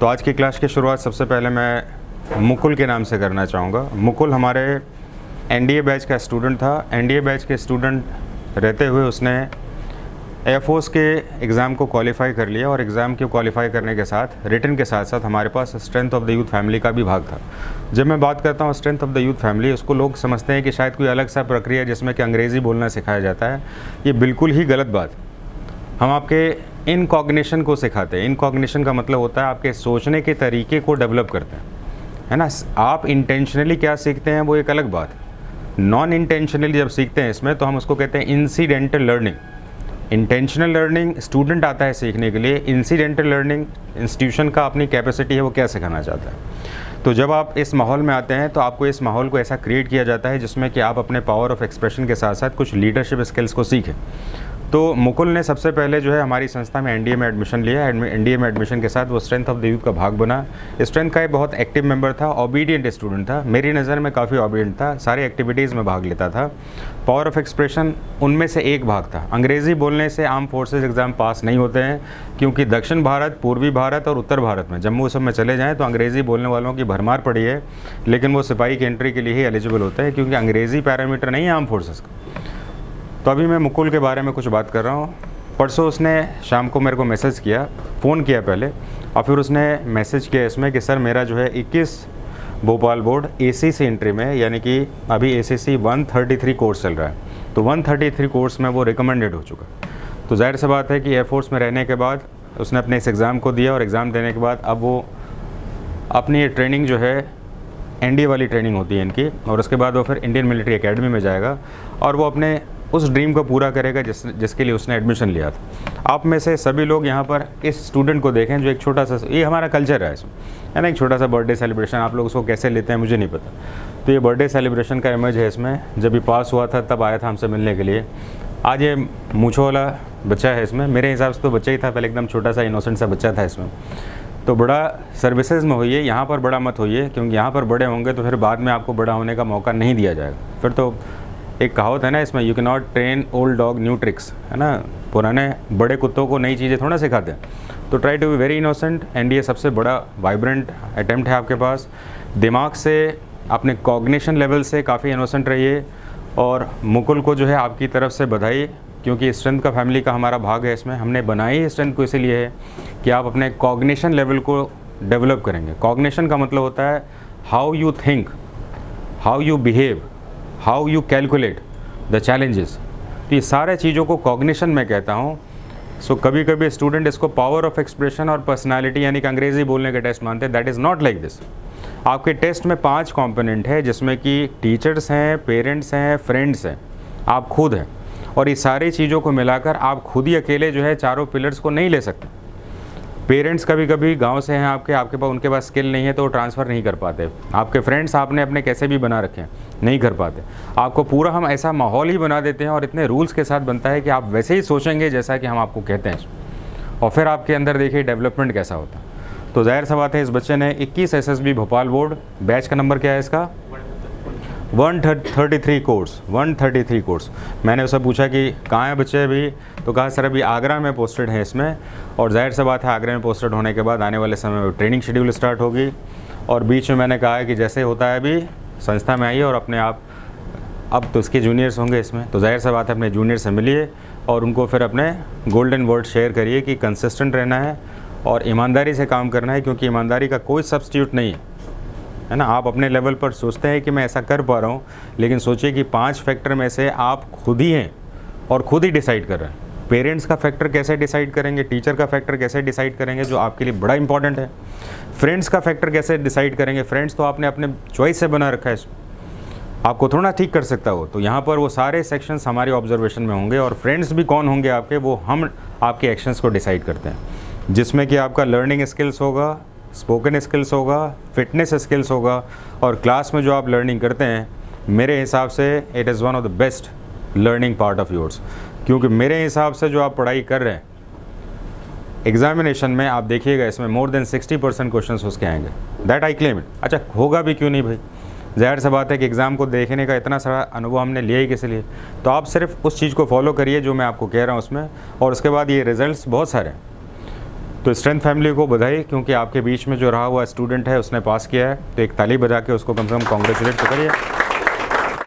तो आज की क्लास की शुरुआत सबसे पहले मैं मुकुल के नाम से करना चाहूँगा। मुकुल हमारे एनडीए बैच का स्टूडेंट था। एनडीए बैच के स्टूडेंट रहते हुए उसने एयरफोर्स के एग्ज़ाम को क्वालिफाई कर लिया और एग्ज़ाम को क्वालिफाई करने के साथ रिटन के साथ साथ हमारे पास strength of the youth family का भी भाग था। जब मैं बात करता हूँ strength of the youth family, उसको लोग समझते हैं कि शायद कोई अलग सा प्रक्रिया जिसमें कि अंग्रेज़ी बोलना सिखाया जाता है। ये बिल्कुल ही गलत बात। हम आपके इनकॉग्निशन को सिखाते हैं। इनकॉग्निशन का मतलब होता है आपके सोचने के तरीके को डेवलप करते हैं, है ना। आप इंटेंशनली क्या सीखते हैं वो एक अलग बात है। नॉन इंटेंशनली जब सीखते हैं इसमें तो हम उसको कहते हैं incidental learning. Intentional learning student आता है सीखने के लिए। इंसिडेंटल लर्निंग इंस्टीट्यूशन का अपनी कैपेसिटी है वो क्या सिखाना चाहता है। तो जब आप इस माहौल में आते हैं तो आपको इस माहौल को ऐसा क्रिएट किया जाता है जिसमें कि आप अपने पावर ऑफ एक्सप्रेशन के साथ साथ कुछ लीडरशिप स्किल्स को सीखें। तो मुकुल ने सबसे पहले जो है हमारी संस्था में एनडीए में एडमिशन लिया। एनडीए में एडमिशन के साथ वो स्ट्रेंथ ऑफ द यूथ का भाग बना। स्ट्रेंथ का एक बहुत एक्टिव मेंबर था, ओबीडियंट स्टूडेंट था। मेरी नज़र में काफ़ी ओबीडियंट था, सारे एक्टिविटीज़ में भाग लेता था। पावर ऑफ एक्सप्रेशन उनमें से एक भाग था। अंग्रेज़ी बोलने से आर्म फोर्सेज एग्ज़ाम पास नहीं होते हैं, क्योंकि दक्षिण भारत, पूर्वी भारत और उत्तर भारत में जम्मू सब में चले जाएँ तो अंग्रेज़ी बोलने वालों की भरमार पड़ी है, लेकिन वो सिपाही की एंट्री के लिए ही एलिजिबल होते हैं, क्योंकि अंग्रेज़ी पैरामीटर नहीं है आर्म फोर्सेज का। तो अभी मैं मुकुल के बारे में कुछ बात कर रहा हूँ। परसों उसने शाम को मेरे को मैसेज किया, फ़ोन किया पहले, और फिर उसने मैसेज किया इसमें कि सर मेरा जो है 21 भोपाल बोर्ड एसीसी एंट्री में, यानी कि अभी एसीसी 133 कोर्स चल रहा है, तो 133 कोर्स में वो रिकमेंडेड हो चुका। तो जाहिर सी बात है कि एयरफोर्स में रहने के बाद उसने अपने इस एग्ज़ाम को दिया, और एग्ज़ाम देने के बाद अब वो अपनी ये ट्रेनिंग जो है एनडीए वाली ट्रेनिंग होती है इनकी, और उसके बाद वो फिर इंडियन मिलिट्री एकेडमी में जाएगा और वो अपने उस ड्रीम को पूरा करेगा जिसके लिए उसने एडमिशन लिया था। आप में से सभी लोग यहाँ पर इस स्टूडेंट को देखें जो एक छोटा सा, ये हमारा कल्चर है इसमें, है ना, एक छोटा सा बर्थडे सेलिब्रेशन। आप लोग उसको कैसे लेते हैं मुझे नहीं पता। तो ये बर्थडे सेलिब्रेशन का इमेज है इसमें। जब ये पास हुआ था तब आया था हमसे मिलने के लिए। आज ये मूंछों वाला बच्चा है इसमें, मेरे हिसाब से तो बच्चा ही था पहले, एकदम छोटा सा इनोसेंट सा बच्चा था इसमें। तो बड़ा सर्विसेज में होइए, यहाँ पर बड़ा मत होइए, क्योंकि यहाँ पर बड़े होंगे तो फिर बाद में आपको बड़ा होने का मौका नहीं दिया जाएगा। फिर तो एक कहावत है ना इसमें, you can not train old dog new tricks, है ना। पुराने बड़े कुत्तों को नई चीज़ें थोड़ा सिखाते हैं। तो try to be very innocent. NDA सबसे बड़ा वाइब्रेंट अटेम्प्ट है आपके पास। दिमाग से, अपने कॉग्निशन लेवल से काफ़ी इनोसेंट रहिए। और मुकुल को जो है आपकी तरफ से बधाई, क्योंकि स्ट्रेंथ का फैमिली का हमारा भाग है इसमें। हमने बनाई स्ट्रेंथ को इसीलिए है कि आप अपने कॉग्निशन लेवल को डेवलप करेंगे। कॉग्निशन का मतलब होता है how you think, how you behave, how you calculate the challenges. तो ये सारे चीज़ों को कॉग्निशन में कहता हूँ। सो कभी कभी स्टूडेंट इसको पावर ऑफ एक्सप्रेशन और पर्सनालिटी यानी कि अंग्रेज़ी बोलने के टेस्ट मानते हैं। That is not like this. आपके टेस्ट में 5 कंपोनेंट है, जिसमें कि टीचर्स हैं, पेरेंट्स हैं, फ्रेंड्स हैं, आप खुद हैं, और ये सारी चीज़ों को मिलाकर आप खुद ही अकेले जो है चारों पिलर्स को नहीं ले सकते। पेरेंट्स कभी कभी गांव से हैं आपके पास, उनके पास स्किल नहीं है तो वो ट्रांसफ़र नहीं कर पाते। आपके फ्रेंड्स आपने अपने कैसे भी बना रखे हैं, नहीं कर पाते। आपको पूरा हम ऐसा माहौल ही बना देते हैं और इतने रूल्स के साथ बनता है कि आप वैसे ही सोचेंगे जैसा कि हम आपको कहते हैं, और फिर आपके अंदर देखिए डेवलपमेंट कैसा होता है। तो जाहिर सा बात है इस बच्चे ने 21 एसएसबी भोपाल बोर्ड, बैच का नंबर क्या है इसका, 133 कोर्स, 133 कोर्स। मैंने उससे पूछा कि कहाँ है बच्चे अभी, तो कहा सर अभी आगरा में पोस्टेड है इसमें। और जाहिर सी बात है आगरा में पोस्टेड होने के बाद आने वाले समय में ट्रेनिंग शेड्यूल स्टार्ट होगी। और बीच में मैंने कहा है कि जैसे होता है अभी संस्था में आइए और अपने आप, अब तो इसके जूनियर्स होंगे इसमें, तो जाहिर सी बात है अपने जूनियर से मिलिए और उनको फिर अपने गोल्डन वर्ड शेयर करिए कि कंसिस्टेंट रहना है और ईमानदारी से काम करना है, क्योंकि ईमानदारी का कोई सब्स्टिट्यूट नहीं है ना। आप अपने लेवल पर सोचते हैं कि मैं ऐसा कर पा रहा हूँ, लेकिन सोचिए कि 5 फैक्टर में से आप खुद ही हैं और खुद ही डिसाइड कर रहे हैं। पेरेंट्स का फैक्टर कैसे डिसाइड करेंगे, टीचर का फैक्टर कैसे डिसाइड करेंगे जो आपके लिए बड़ा इंपॉर्टेंट है, फ्रेंड्स का फैक्टर कैसे डिसाइड करेंगे, फ्रेंड्स तो आपने अपने चॉइस से बना रखा है, आपको थोड़ा ठीक कर सकता हो। तो यहाँ पर वो सारे सेक्शंस हमारे ऑब्जर्वेशन में होंगे, और फ्रेंड्स भी कौन होंगे आपके, वो हम आपके एक्शंस को डिसाइड करते हैं, जिसमें कि आपका लर्निंग स्किल्स होगा, स्पोकन स्किल्स होगा, फिटनेस स्किल्स होगा। और क्लास में जो आप लर्निंग करते हैं, मेरे हिसाब से it is one of the best learning part of yours, क्योंकि मेरे हिसाब से जो आप पढ़ाई कर रहे हैं एग्जामिनेशन में, आप देखिएगा इसमें मोर देन 60% क्वेश्चन उसके आएंगे। That I claim it. अच्छा होगा भी क्यों नहीं भाई, जाहिर सी बात है कि एग्ज़ाम को देखने का इतना सारा अनुभव हमने लिया ही किस लिए। तो आप सिर्फ उस चीज़ को फॉलो करिए जो मैं आपको कह रहा हूँ उसमें, और उसके बाद ये रिजल्ट्स बहुत सारे हैं। तो स्ट्रेंथ फैमिली को बधाई, क्योंकि आपके बीच में जो रहा हुआ स्टूडेंट है उसने पास किया है, तो एक ताली बजा के उसको कम से कम कॉन्ग्रेचुलेट तो करिए।